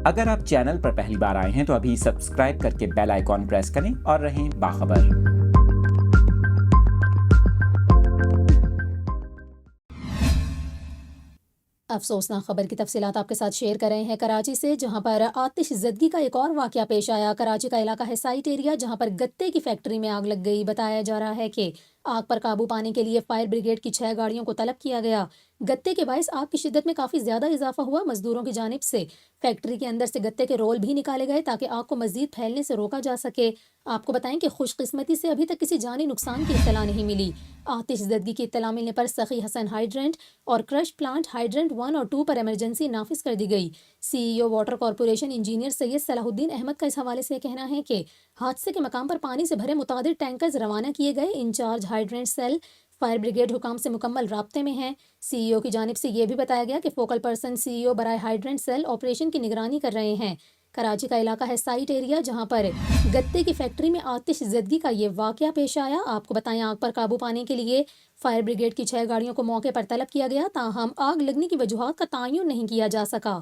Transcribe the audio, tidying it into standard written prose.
اگر آپ چینل پر پہلی بار آئے ہیں تو ابھی سبسکرائب کر کے بیل آئیکن پریس کریں اور رہیں باخبر۔ افسوسناک خبر کی تفصیلات آپ کے ساتھ شیئر کر رہے ہیں کراچی سے، جہاں پر آتش زدگی کا ایک اور واقعہ پیش آیا۔ کراچی کا علاقہ ہے سائٹ ایریا، جہاں پر گتے کی فیکٹری میں آگ لگ گئی۔ بتایا جا رہا ہے کہ آگ پر قابو پانے کے لیے فائر بریگیڈ کی 6 گاڑیوں کو طلب کیا گیا۔ گتے کے باعث آگ کی شدت میں کافی زیادہ اضافہ ہوا۔ مزدوروں کی جانب سے فیکٹری کے اندر سے گتے کے رول بھی نکالے گئے تاکہ آگ کو مزید پھیلنے سے روکا جا سکے۔ آپ کو بتائیں کہ خوش قسمتی سے ابھی تک کسی جانی نقصان کی اطلاع نہیں ملی۔ آتش زدگی کی اطلاع ملنے پر سخی حسن ہائیڈرنٹ اور کرش پلانٹ ہائیڈرنٹ 1 اور 2 پر ایمرجنسی نافذ کر دی گئی۔ سی ای او واٹر کارپوریشن انجینئر سید صلاح الدین احمد کا اس حوالے سے کہنا ہے کہ حادثے کے مقام پر پانی سے بھرے متعدد ٹینکرز روانہ کیے گئے۔ انچارج ہائیڈرنٹ سیل فائر بریگیڈ حکام سے مکمل رابطے میں ہیں۔ سی ای او کی جانب سے یہ بھی بتایا گیا کہ فوکل پرسن سی ای او برائے ہائیڈرنٹ سیل آپریشن کی نگرانی کر رہے ہیں۔ کراچی کا علاقہ ہے سائٹ ایریا، جہاں پر گتے کی فیکٹری میں آتش زدگی کا یہ واقعہ پیش آیا۔ آپ کو بتائیں آگ پر قابو پانے کے لیے فائر بریگیڈ کی 6 گاڑیوں کو موقع پر طلب کیا گیا، تاہم آگ لگنے کی وجوہات کا تعین نہیں کیا جا سکا۔